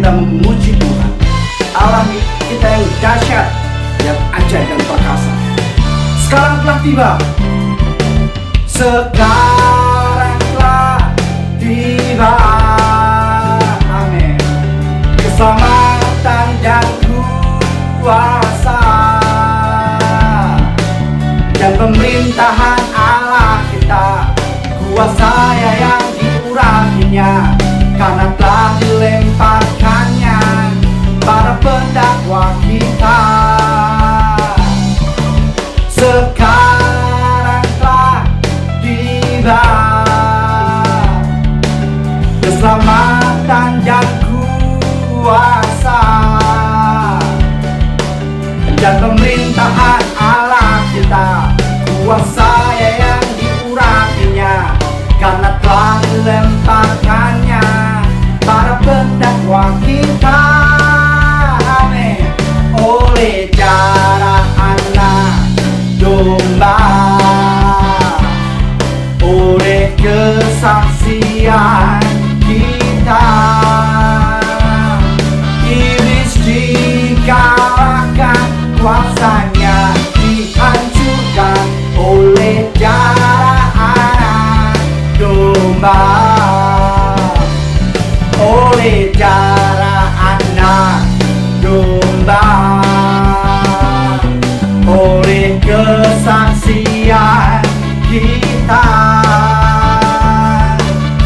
kita memuji Tuhan, Allah kita yang dahsyat, yang ajaib dan perkasa. Sekarang telah tiba, sekarang telah tiba, amin. Keselamatan dan kuasa dan pemerintahan Allah kita, kuasa yang diurapinya, karena telah dilemparkannya para pendakwa kita. Sekarang telah tiba, keselamatan dan kuasa dan pemerintahan Allah kita, kuasa yang diurapinya, karena telah dilemparkannya para pendakwa kita, amin. Oleh darah anak domba, oleh kesaksian kita, iblis dikalahkan, kuasanya dihancurkan oleh darah anak domba, oleh darah anak domba, oleh kesaksian kita,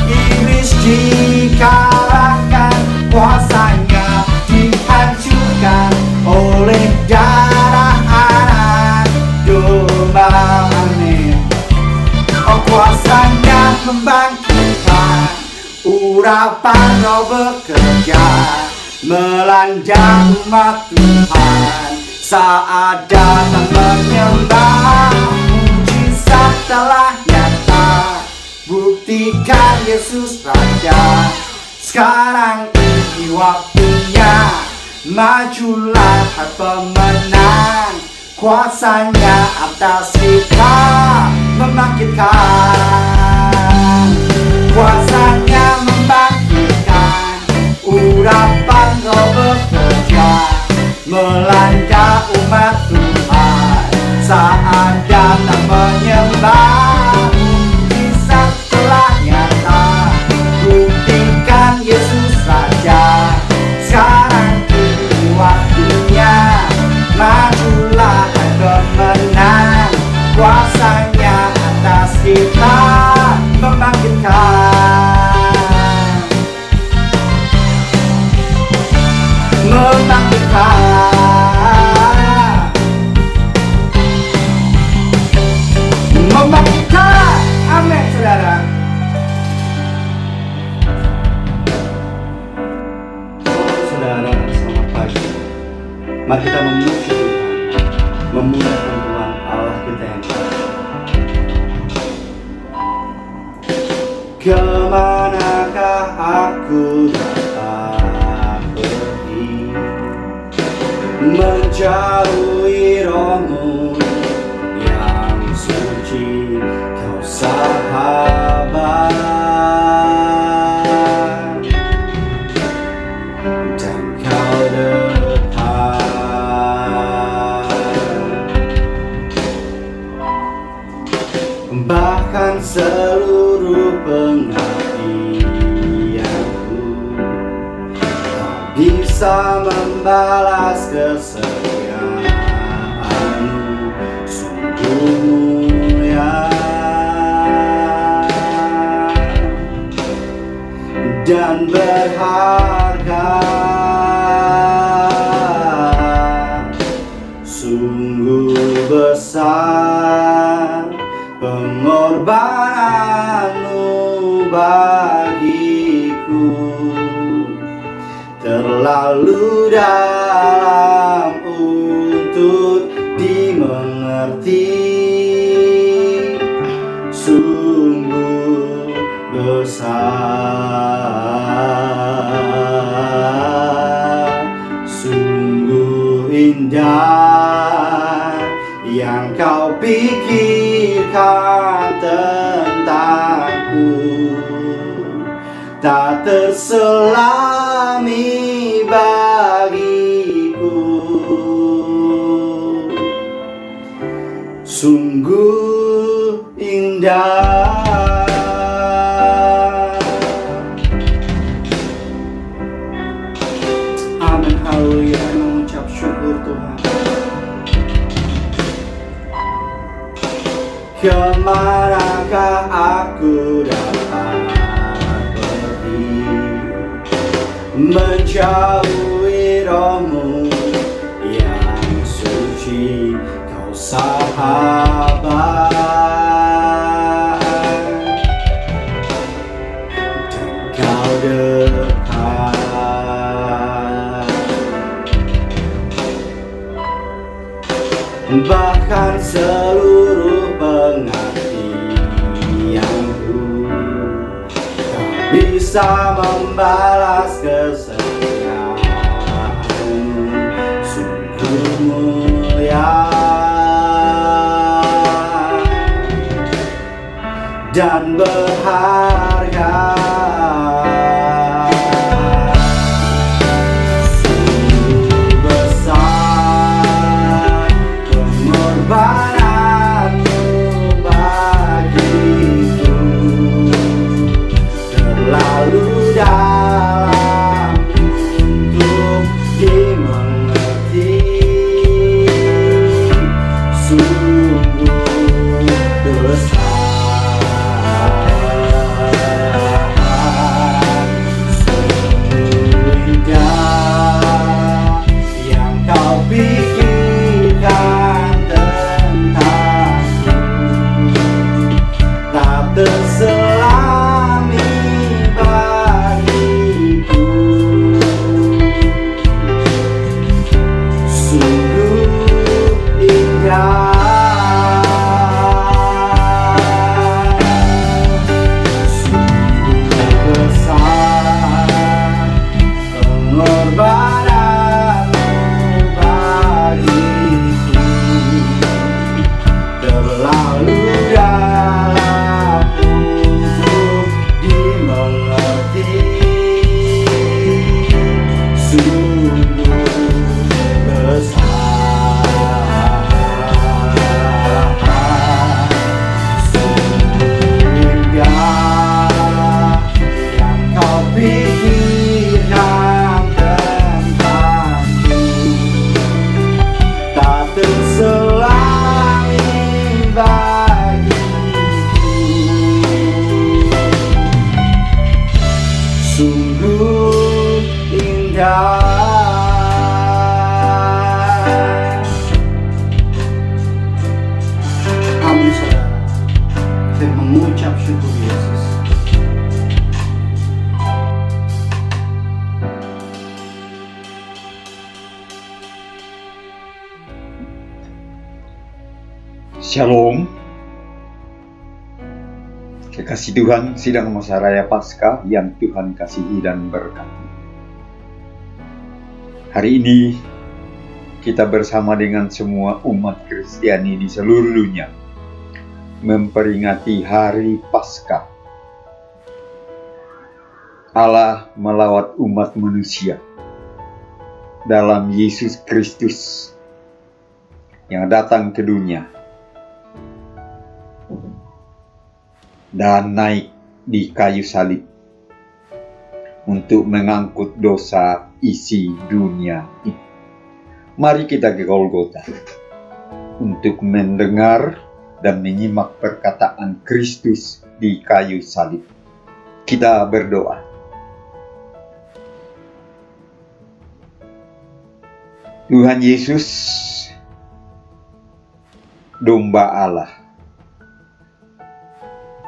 iblis dikalahkan, kuasanya dihancurkan oleh darah anak domba, amin. Oh, kuasanya membangkitkan, urapan Roh bekerja melanda umat Tuhan saat datang menyembah. Mujizat telah nyata, buktikan Yesus Raja. Sekarang ini waktunya, majulah pemenang, kuasanya atas kita membangkitkan, kuasanya membangkitkan, urapan Roh bekerja melanda umat Tuhan saat datang menyembah. Mujizat telah nyata, buktikan Yesus Raja. Sekarang ini waktunya, majulah pemenang, kuasanya atas kita membangkitkan, membangkitkan, membangkitkan, amin saudara. Saudara, selamat pagi. Mari kita memuji Tuhan, memuliakan Tuhan Allah kita yang baik. Kemanakah aku dapat pergi, menjauhi Roh-Mu yang suci, Kau sahabat, dan Kau dekat. Bahkan seluruh pengabdianku tak bisa membalas kesetiaan-Mu, sungguh mulia dan berharga, sungguh besar pengorbanan-Mu bagiku, terlalu dalam untuk dimengerti, sungguh besar, sungguh indah yang Kau pikirkan tentangku, tak terselami sungguh indah. Amin, haleluya, mengucap syukur Tuhan. Kemanakah aku dapat pergi, menjauhi rohmu yang suci, kau sahabat, dan kau dekat. Bahkan seluruh pengertianku tak bisa membalas kesetiaanmu, sungguh mulia dan berharga. Sungguh indah. Amin, saudara. Saya mengucap syukur Yesus. Shalom. Kekasih Tuhan, sidang masa raya Paskah yang Tuhan kasihi dan berkati. Hari ini kita bersama dengan semua umat Kristiani di seluruh dunia memperingati hari Paskah. Allah melawat umat manusia dalam Yesus Kristus yang datang ke dunia dan naik di kayu salib untuk mengangkut dosa isi dunia ini. Mari kita ke Golgota untuk mendengar dan menyimak perkataan Kristus di kayu salib. Kita berdoa. Tuhan Yesus, domba Allah,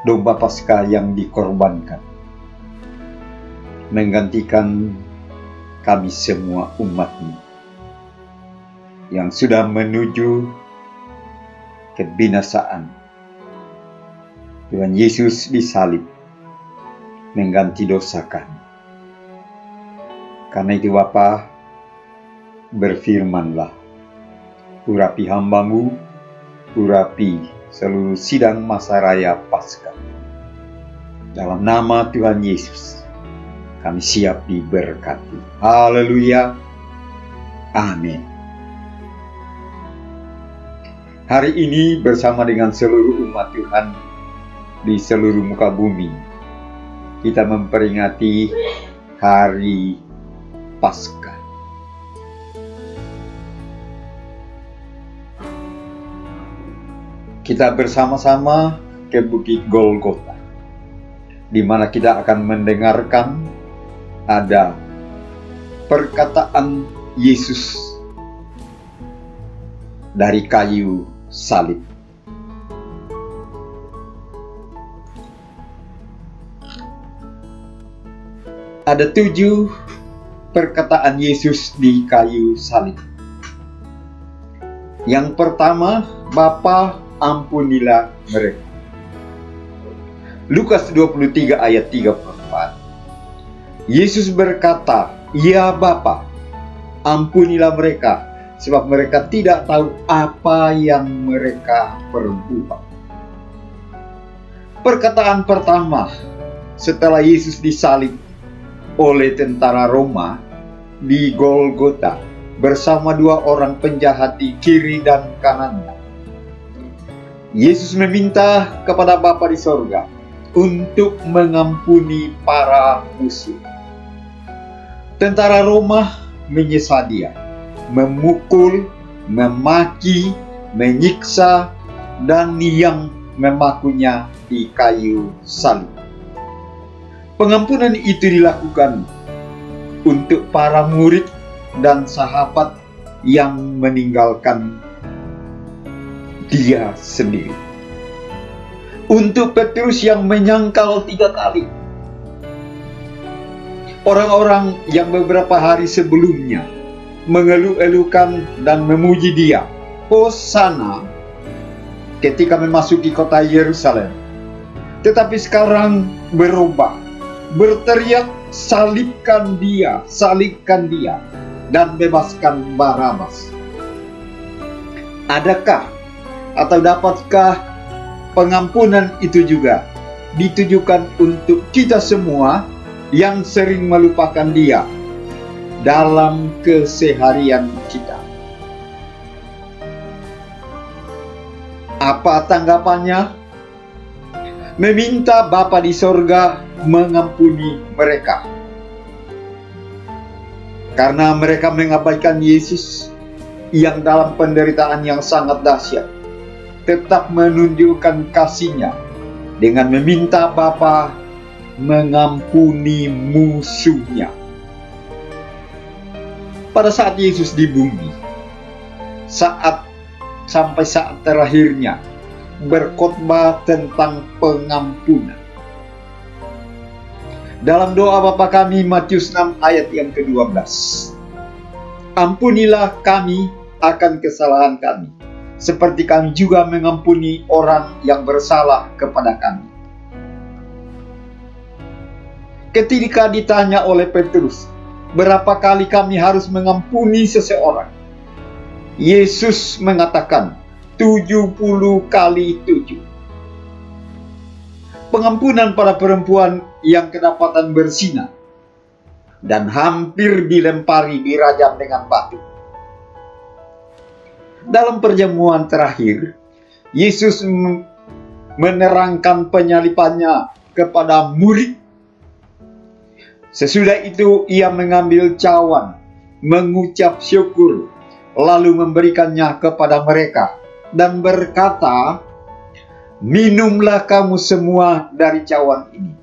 domba Paskah yang dikorbankan, menggantikan kami semua umat-Mu yang sudah menuju kebinasaan. Tuhan Yesus disalib, mengganti dosa kami. Karena itu Bapa, berfirmanlah, urapi hamba-Mu, urapi seluruh sidang masa raya Paskah. Dalam nama Tuhan Yesus, kami siap diberkati. Haleluya. Amin. Hari ini bersama dengan seluruh umat Tuhan di seluruh muka bumi, kita memperingati hari Paskah. Kita bersama-sama ke Bukit Golgota, di mana kita akan mendengarkan ada perkataan Yesus dari kayu salib. Ada 7 perkataan Yesus di kayu salib. Yang pertama, Bapa, ampunilah mereka. Lukas 23 ayat 34. Yesus berkata, "Ya Bapa, ampunilah mereka, sebab mereka tidak tahu apa yang mereka perbuat." Perkataan pertama setelah Yesus disalib oleh tentara Roma di Golgota bersama 2 orang penjahat di kiri dan kanannya. Yesus meminta kepada Bapa di sorga untuk mengampuni para musuh. Tentara Roma menyiksa dia, memukul, memaki, menyiksa, dan yang memakunya di kayu salib. Pengampunan itu dilakukan untuk para murid dan sahabat yang meninggalkan dia sendiri. Untuk Petrus yang menyangkal 3 kali. Orang-orang yang beberapa hari sebelumnya mengeluh-elukan dan memuji dia, Hosana, ketika memasuki kota Yerusalem. Tetapi sekarang berubah, berteriak, salibkan dia, dan bebaskan Barabas. Adakah atau dapatkah pengampunan itu juga ditujukan untuk kita semua yang sering melupakan dia dalam keseharian kita? Apa tanggapannya? Meminta Bapa di sorga mengampuni mereka karena mereka mengabaikan Yesus yang dalam penderitaan yang sangat dahsyat tetap menunjukkan kasih-Nya dengan meminta Bapa mengampuni musuhnya. Pada saat Yesus di bumi, sampai saat terakhirnya, berkhotbah tentang pengampunan. Dalam doa Bapa kami, Matius 6 ayat yang ke-12. Ampunilah kami akan kesalahan kami, seperti kami juga mengampuni orang yang bersalah kepada kami. Ketika ditanya oleh Petrus, berapa kali kami harus mengampuni seseorang? Yesus mengatakan, 70 kali 7. Pengampunan pada perempuan yang kedapatan berzina dan hampir dilempari, dirajam dengan batu. Dalam perjamuan terakhir, Yesus menerangkan penyalipannya kepada murid. Sesudah itu ia mengambil cawan, mengucap syukur, lalu memberikannya kepada mereka dan berkata, "Minumlah kamu semua dari cawan ini,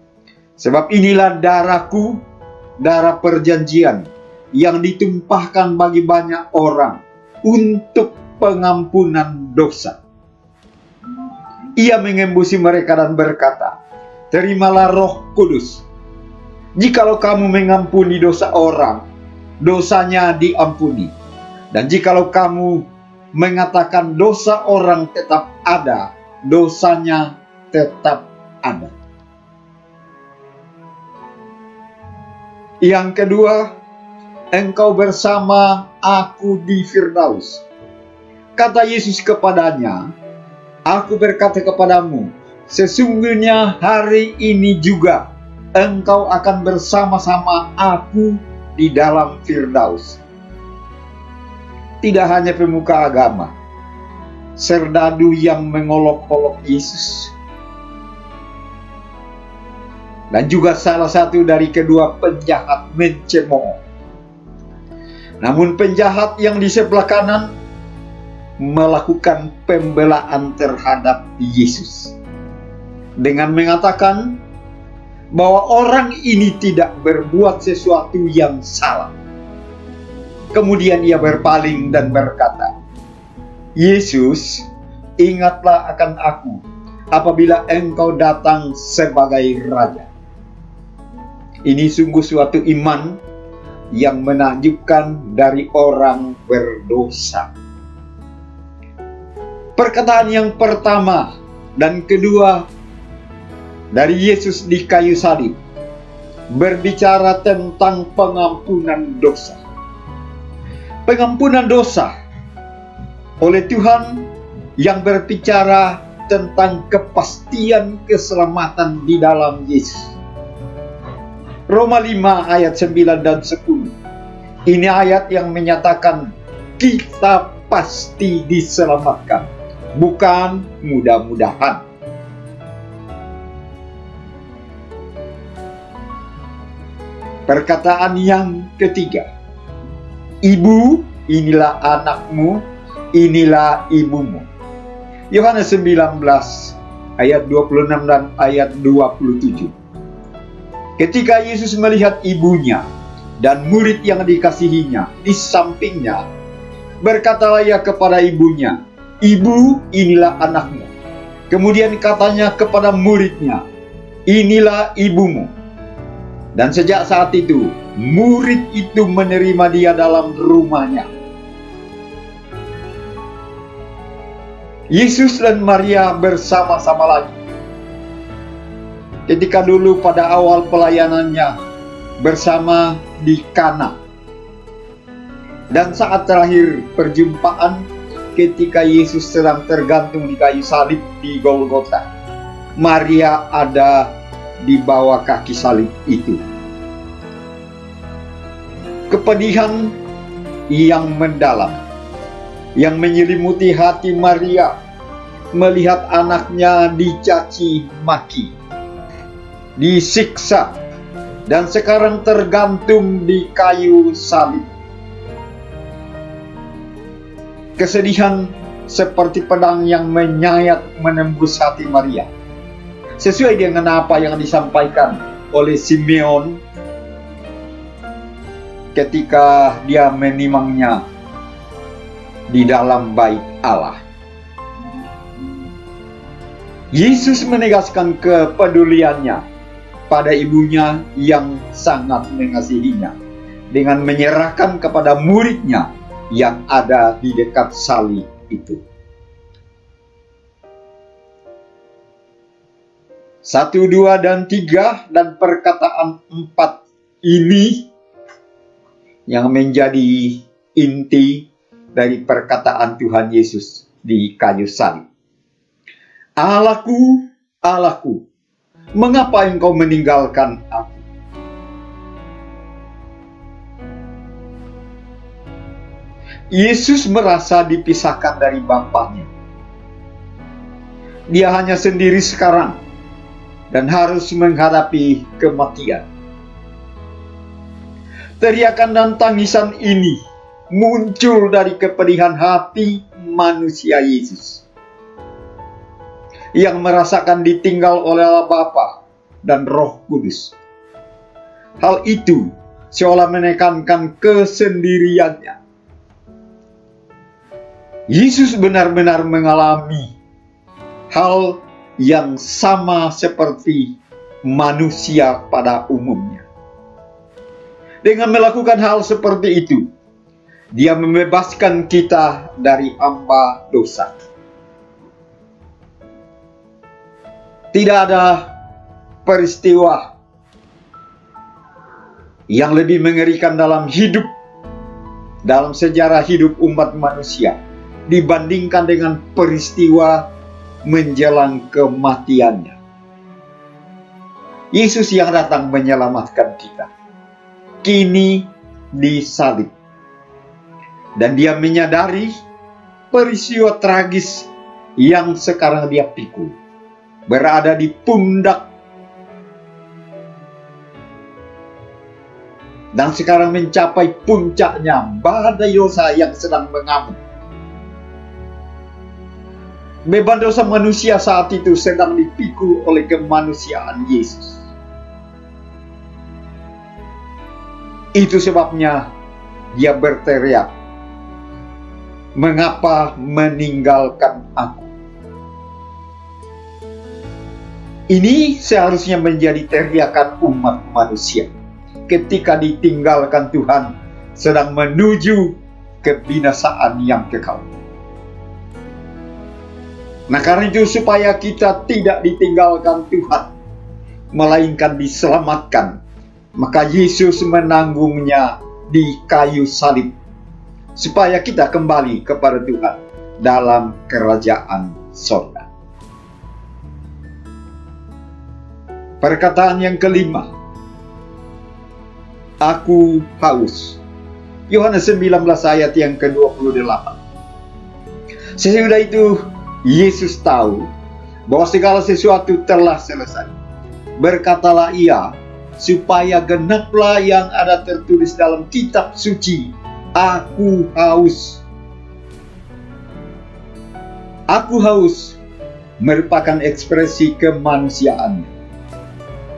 sebab inilah darahku, darah perjanjian yang ditumpahkan bagi banyak orang untuk pengampunan dosa." Ia mengembusi mereka dan berkata, "Terimalah Roh Kudus. Jikalau kamu mengampuni dosa orang, dosanya diampuni. Dan jikalau kamu mengatakan dosa orang tetap ada, dosanya tetap ada." Yang kedua, engkau bersama aku di Firdaus. Kata Yesus kepadanya, "Aku berkata kepadamu, sesungguhnya hari ini juga engkau akan bersama-sama aku di dalam Firdaus." Tidak hanya pemuka agama, serdadu yang mengolok-olok Yesus. Dan juga salah satu dari kedua penjahat mencemooh. Namun penjahat yang di sebelah kanan melakukan pembelaan terhadap Yesus dengan mengatakan bahwa orang ini tidak berbuat sesuatu yang salah. Kemudian ia berpaling dan berkata, "Yesus, ingatlah akan aku apabila engkau datang sebagai raja." Ini sungguh suatu iman yang menakjubkan dari orang berdosa. Perkataan yang pertama dan kedua dari Yesus di kayu salib berbicara tentang pengampunan dosa. Pengampunan dosa oleh Tuhan yang berbicara tentang kepastian keselamatan di dalam Yesus. Roma 5 ayat 9 dan 10. Ini ayat yang menyatakan kita pasti diselamatkan, bukan mudah-mudahan. Perkataan yang ketiga, ibu, inilah anakmu, inilah ibumu. Yohanes 19 ayat 26 dan ayat 27. Ketika Yesus melihat ibunya dan murid yang dikasihinya di sampingnya, berkatalah ia kepada ibunya, "Ibu, inilah anakmu." Kemudian katanya kepada muridnya, "Inilah ibumu." Dan sejak saat itu, murid itu menerima dia dalam rumahnya. Yesus dan Maria bersama-sama lagi. Ketika dulu pada awal pelayanannya bersama di Kana. Dan saat terakhir perjumpaan ketika Yesus sedang tergantung di kayu salib di Golgota, Maria ada di bawah kaki salib itu. Kepedihan yang mendalam yang menyelimuti hati Maria melihat anaknya dicaci maki, disiksa, dan sekarang tergantung di kayu salib. Kesedihan seperti pedang yang menyayat menembus hati Maria. Sesuai dengan apa yang disampaikan oleh Simeon ketika dia menimangnya di dalam bait Allah. Yesus menegaskan kepeduliannya pada ibunya yang sangat mengasihinya dengan menyerahkan kepada muridnya yang ada di dekat salib itu. 1, 2, dan 3 dan perkataan 4 ini yang menjadi inti dari perkataan Tuhan Yesus di kayu salib. "Allahku, Allahku, mengapa engkau meninggalkan aku?" Yesus merasa dipisahkan dari Bapaknya. Dia hanya sendiri sekarang dan harus menghadapi kematian. Teriakan dan tangisan ini muncul dari kepedihan hati manusia Yesus yang merasakan ditinggal oleh Allah Bapa dan Roh Kudus. Hal itu seolah menekankan kesendiriannya. Yesus benar-benar mengalami hal yang sama seperti manusia pada umumnya. Dengan melakukan hal seperti itu, Dia membebaskan kita dari hamba dosa. Tidak ada peristiwa yang lebih mengerikan dalam sejarah hidup umat manusia dibandingkan dengan peristiwa menjelang kematiannya. Yesus yang datang menyelamatkan kita, kini disalib. Dan Dia menyadari peristiwa tragis yang sekarang dia pikul, berada di pundak, dan sekarang mencapai puncaknya badai dosa yang sedang mengamuk. Beban dosa manusia saat itu sedang dipikul oleh kemanusiaan Yesus. Itu sebabnya dia berteriak, "Mengapa meninggalkan aku?" Ini seharusnya menjadi teriakan umat manusia ketika ditinggalkan Tuhan sedang menuju kebinasaan yang kekal. Nah, karena itu supaya kita tidak ditinggalkan Tuhan, melainkan diselamatkan, maka Yesus menanggungnya di kayu salib, supaya kita kembali kepada Tuhan dalam kerajaan sorga. Perkataan yang kelima, aku haus. Yohanes 19 ayat yang ke-28. Sesudah itu Yesus tahu bahwa segala sesuatu telah selesai. Berkatalah ia, supaya genaplah yang ada tertulis dalam kitab suci, aku haus. Aku haus merupakan ekspresi kemanusiaan.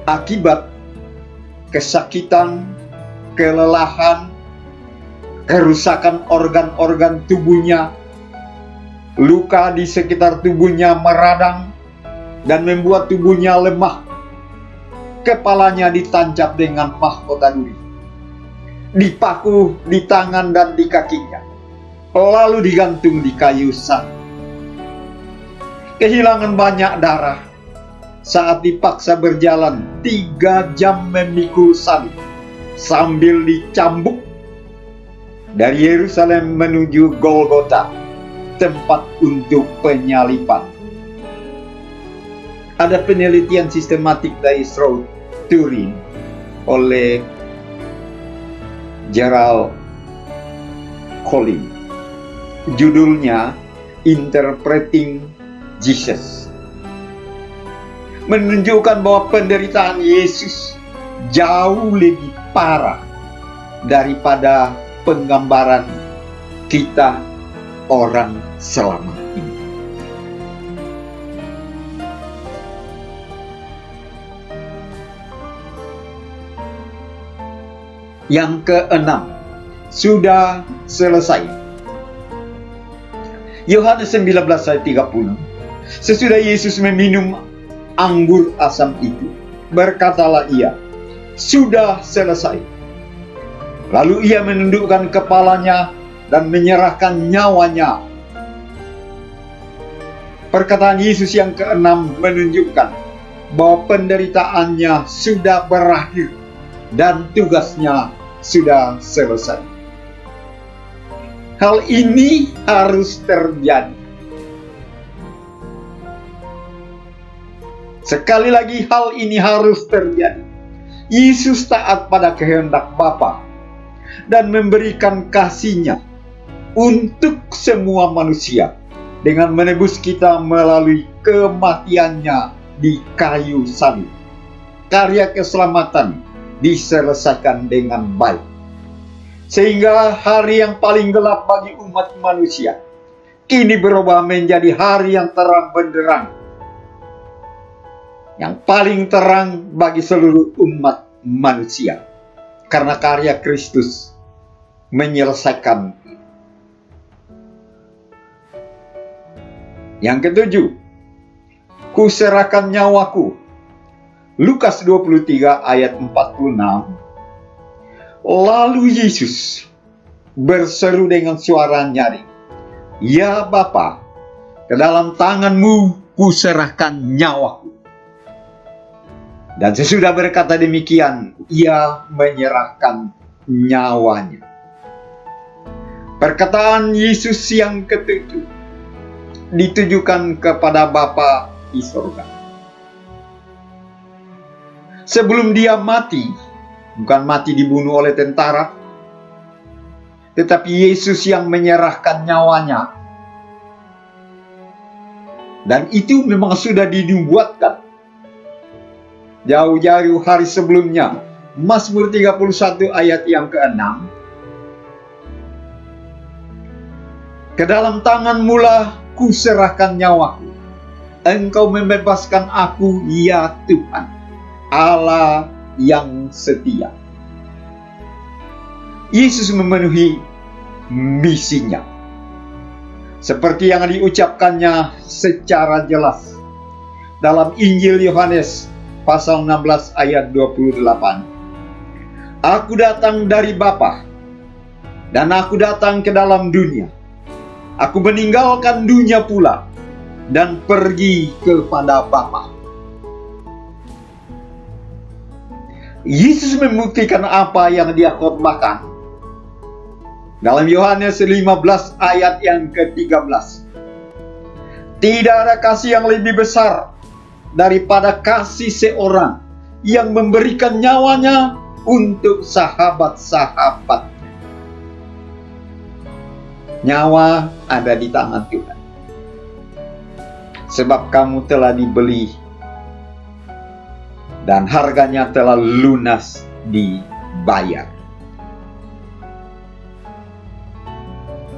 Akibat kesakitan, kelelahan, kerusakan organ-organ tubuhnya, luka di sekitar tubuhnya meradang dan membuat tubuhnya lemah. Kepalanya ditancap dengan mahkota duri, dipaku di tangan dan di kakinya, lalu digantung di kayu salib. Kehilangan banyak darah saat dipaksa berjalan 3 jam memikul salib sambil dicambuk dari Yerusalem menuju Golgota, tempat untuk penyaliban. Ada penelitian sistematik dari South Turin oleh Gerald Collins. Judulnya Interpreting Jesus. Menunjukkan bahwa penderitaan Yesus jauh lebih parah daripada penggambaran kita orang selama ini. Yang keenam, sudah selesai. Yohanes 19 ayat 30. Sesudah Yesus meminum anggur asam itu, berkatalah ia, sudah selesai. Lalu ia menundukkan kepalanya dan menyerahkan nyawanya. Perkataan Yesus yang keenam menunjukkan bahwa penderitaannya sudah berakhir dan tugasnya sudah selesai. Hal ini harus terjadi. Sekali lagi, hal ini harus terjadi. Yesus taat pada kehendak Bapa dan memberikan kasih-Nya untuk semua manusia dengan menebus kita melalui kematian-Nya di kayu salib. Karya keselamatan diselesaikan dengan baik, sehingga hari yang paling gelap bagi umat manusia kini berubah menjadi hari yang terang benderang, yang paling terang bagi seluruh umat manusia, karena karya Kristus menyelesaikan. Yang ketujuh, kuserahkan nyawaku. Lukas 23 ayat 46. Lalu Yesus berseru dengan suara nyaring, ya Bapa, ke dalam tangan-Mu kuserahkan nyawaku. Dan sesudah berkata demikian, ia menyerahkan nyawanya. Perkataan Yesus yang ketujuh ditujukan kepada Bapa di surga. Sebelum dia mati, bukan mati dibunuh oleh tentara, tetapi Yesus yang menyerahkan nyawanya Dan itu memang sudah dinubuatkan jauh-jauh hari sebelumnya. Mazmur 31 ayat yang ke-6. Ke dalam tangan-Mu lah kuserahkan nyawaku. Engkau membebaskan aku, ya Tuhan, Allah yang setia. Yesus memenuhi misinya seperti yang diucapkannya secara jelas dalam Injil Yohanes pasal 16 ayat 28. Aku datang dari Bapa, dan aku datang ke dalam dunia. Aku meninggalkan dunia pula dan pergi kepada Bapa. Yesus membuktikan apa yang dia khotbahkan dalam Yohanes 15 ayat yang ke-13. Tidak ada kasih yang lebih besar daripada kasih seorang yang memberikan nyawanya untuk sahabat-sahabat. Nyawa ada di tangan Tuhan. Sebab kamu telah dibeli dan harganya telah lunas dibayar.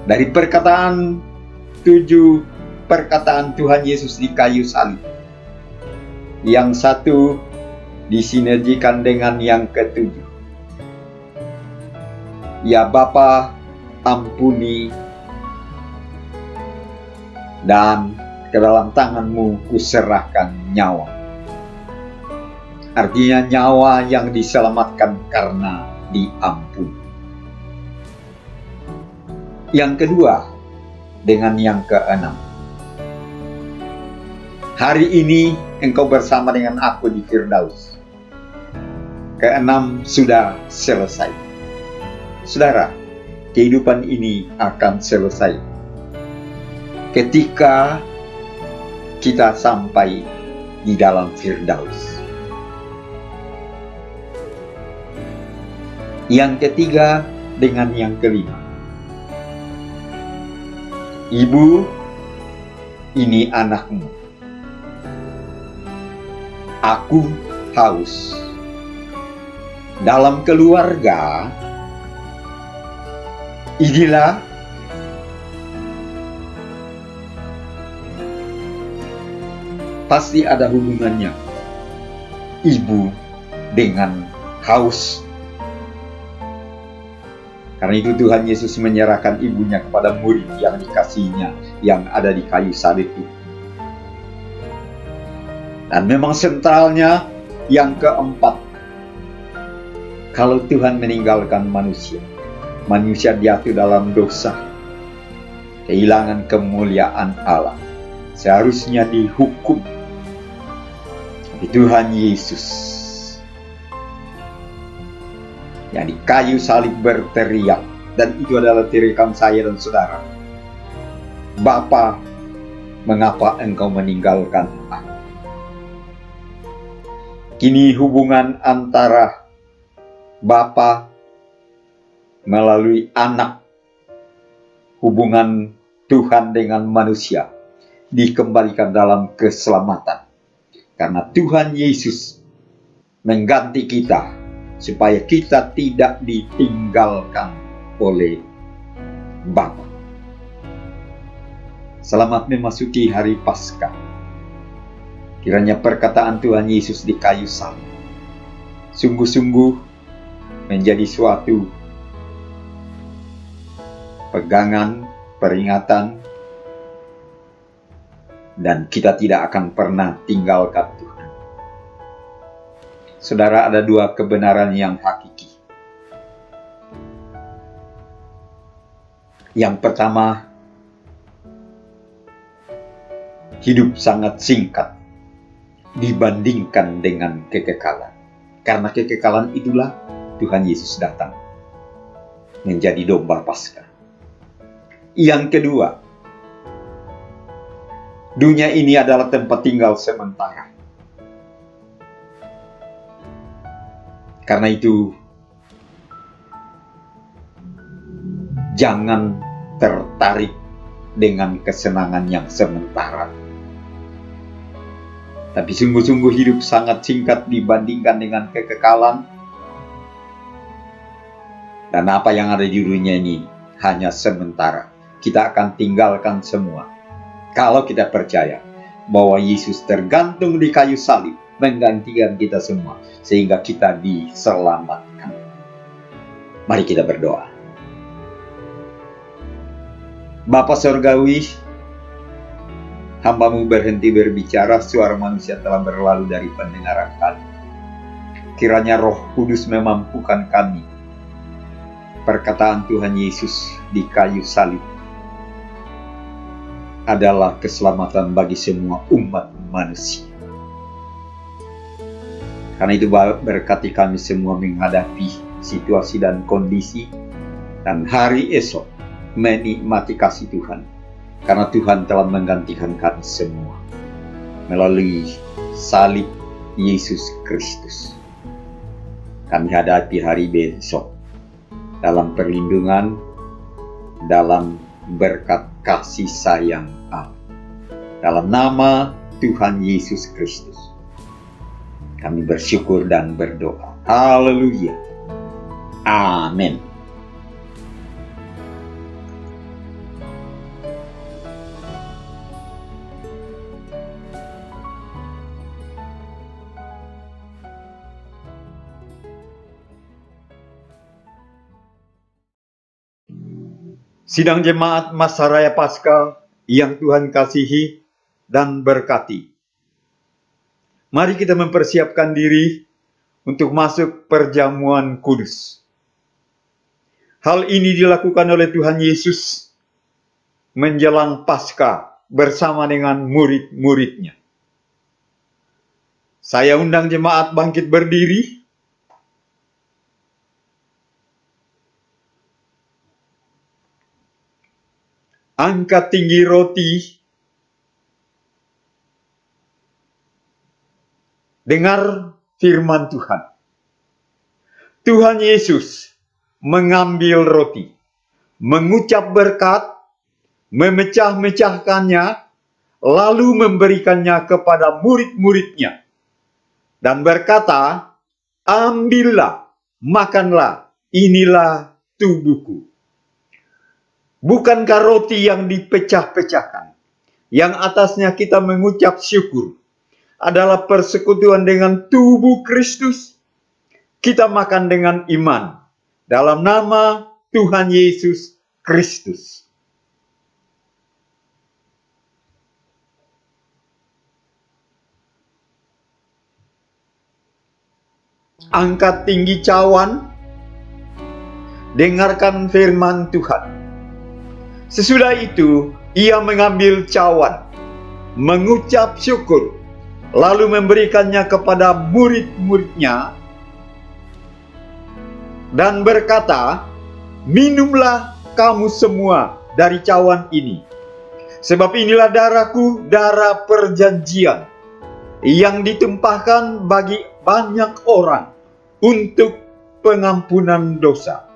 Dari perkataan 7 perkataan Tuhan Yesus di kayu salib, yang satu disinergikan dengan yang ke-7. Ya Bapa, ampuni, dan ke dalam tangan-Mu kuserahkan nyawa. Artinya nyawa yang diselamatkan karena diampuni. Yang kedua, dengan yang ke-6. Hari ini engkau bersama dengan aku di Firdaus. Ke-6 sudah selesai. Saudara, kehidupan ini akan selesai ketika kita sampai di dalam Firdaus. Yang ketiga dengan yang kelima. Ibu, ini anakmu. Aku haus. Dalam keluarga, inilah pasti ada hubungannya ibu dengan haus. Karena itu Tuhan Yesus menyerahkan ibunya kepada murid yang dikasihinya yang ada di kayu salib itu. Dan memang sentralnya yang keempat. Kalau Tuhan meninggalkan manusia, manusia jatuh dalam dosa, kehilangan kemuliaan Allah, seharusnya dihukum. Tapi Tuhan Yesus yang di kayu salib berteriak, dan itu adalah teriakan saya dan saudara. Bapa, mengapa engkau meninggalkan aku? Kini hubungan antara Bapa melalui anak, hubungan Tuhan dengan manusia dikembalikan dalam keselamatan. Karena Tuhan Yesus mengganti kita supaya kita tidak ditinggalkan oleh Bapa. Selamat memasuki hari Paskah. Kiranya perkataan Tuhan Yesus di kayu salib sungguh-sungguh menjadi suatu pegangan, peringatan, dan kita tidak akan pernah tinggalkan Tuhan. Saudara, ada dua kebenaran yang hakiki. Yang pertama, hidup sangat singkat dibandingkan dengan kekekalan. Karena kekekalan itulah Tuhan Yesus datang menjadi domba Paskah. Yang kedua, dunia ini adalah tempat tinggal sementara. Karena itu, jangan tertarik dengan kesenangan yang sementara. Tapi sungguh-sungguh hidup sangat singkat dibandingkan dengan kekekalan. Dan apa yang ada di dunia ini hanya sementara. Kita akan tinggalkan semua. Kalau kita percaya bahwa Yesus tergantung di kayu salib, menggantikan kita semua, sehingga kita diselamatkan. Mari kita berdoa. Bapa Surgawi, hamba-Mu berhenti berbicara, suara manusia telah berlalu dari pendengaran kami. Kiranya Roh Kudus memampukan kami. Perkataan Tuhan Yesus di kayu salib adalah keselamatan bagi semua umat manusia. Karena itu berkati kami semua menghadapi situasi dan kondisi, dan hari esok menikmati kasih Tuhan. Karena Tuhan telah menggantikan kami semua melalui salib Yesus Kristus. Kami hadapi hari besok dalam perlindungan, dalam berkat kasih sayang Allah. Dalam nama Tuhan Yesus Kristus, kami bersyukur dan berdoa. Haleluya. Amin. Sidang jemaat masa raya Paskah yang Tuhan kasihi dan berkati. Mari kita mempersiapkan diri untuk masuk perjamuan kudus. Hal ini dilakukan oleh Tuhan Yesus menjelang Paskah bersama dengan murid-muridnya. Saya undang jemaat bangkit berdiri. Angkat tinggi roti. Dengar firman Tuhan. Tuhan Yesus mengambil roti, mengucap berkat, memecah-mecahkannya, lalu memberikannya kepada murid-muridnya, dan berkata, "Ambillah, makanlah, inilah tubuhku." Bukankah roti yang dipecah-pecahkan, yang atasnya kita mengucap syukur, adalah persekutuan dengan tubuh Kristus? Kita makan dengan iman dalam nama Tuhan Yesus Kristus. Angkat tinggi cawan, dengarkan firman Tuhan. Sesudah itu, ia mengambil cawan, mengucap syukur, lalu memberikannya kepada murid-muridnya, dan berkata, "Minumlah kamu semua dari cawan ini, sebab inilah darahku, darah perjanjian, yang ditumpahkan bagi banyak orang untuk pengampunan dosa."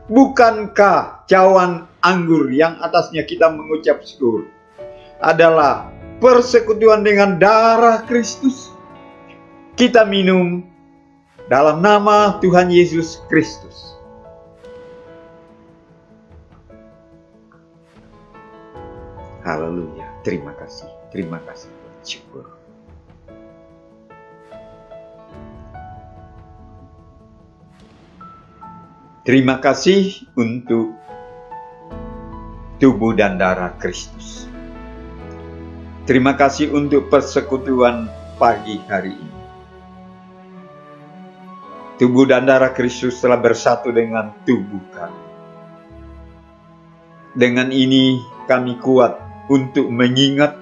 Bukankah cawan anggur yang atasnya kita mengucap syukur adalah persekutuan dengan darah Kristus? Kita minum dalam nama Tuhan Yesus Kristus. Haleluya. Terima kasih. Terima kasih. Syukur. Terima kasih untuk tubuh dan darah Kristus. Terima kasih untuk persekutuan pagi hari ini. Tubuh dan darah Kristus telah bersatu dengan tubuh kami. Dengan ini kami kuat untuk mengingat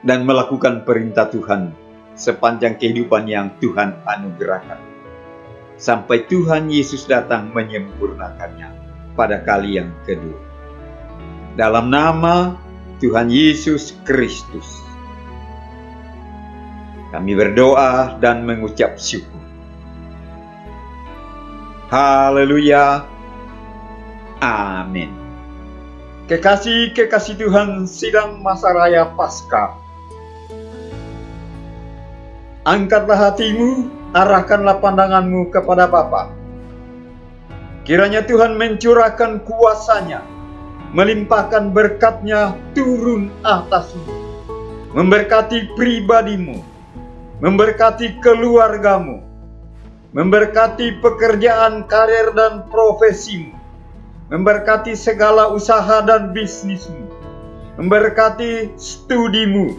dan melakukan perintah Tuhan sepanjang kehidupan yang Tuhan anugerahkan, sampai Tuhan Yesus datang menyempurnakannya pada kali yang kedua. Dalam nama Tuhan Yesus Kristus, kami berdoa dan mengucap syukur. Haleluya. Amin. Kekasih-kekasih Tuhan, sidang masa raya Paskah. Angkatlah hatimu, arahkanlah pandanganmu kepada Bapa. Kiranya Tuhan mencurahkan kuasa-Nya, melimpahkan berkat-Nya turun atasmu, memberkati pribadimu, memberkati keluargamu, memberkati pekerjaan, karir, dan profesimu, memberkati segala usaha dan bisnismu, memberkati studimu,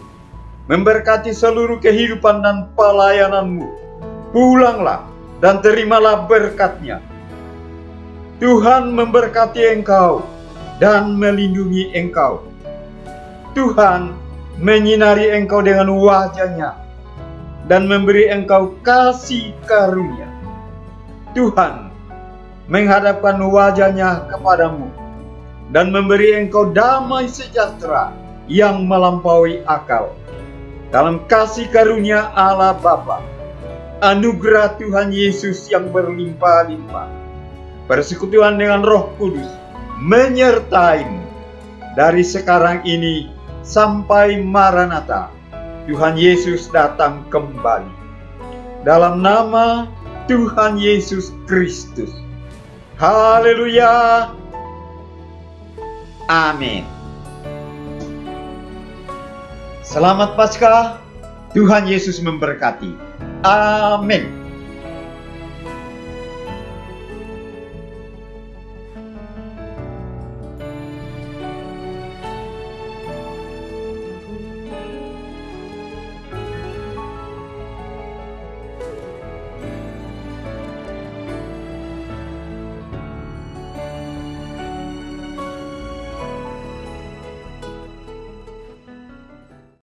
memberkati seluruh kehidupan dan pelayananmu. Pulanglah dan terimalah berkat-Nya. Tuhan memberkati engkau dan melindungi engkau. Tuhan menyinari engkau dengan wajah-Nya dan memberi engkau kasih karunia. Tuhan menghadapkan wajah-Nya kepadamu dan memberi engkau damai sejahtera yang melampaui akal. Dalam kasih karunia Allah Bapa, anugerah Tuhan Yesus yang berlimpah-limpah, persekutuan dengan Roh Kudus menyertaimu dari sekarang ini sampai Maranatha, Tuhan Yesus datang kembali. Dalam nama Tuhan Yesus Kristus. Haleluya. Amin. Selamat Paskah. Tuhan Yesus memberkati. Amin.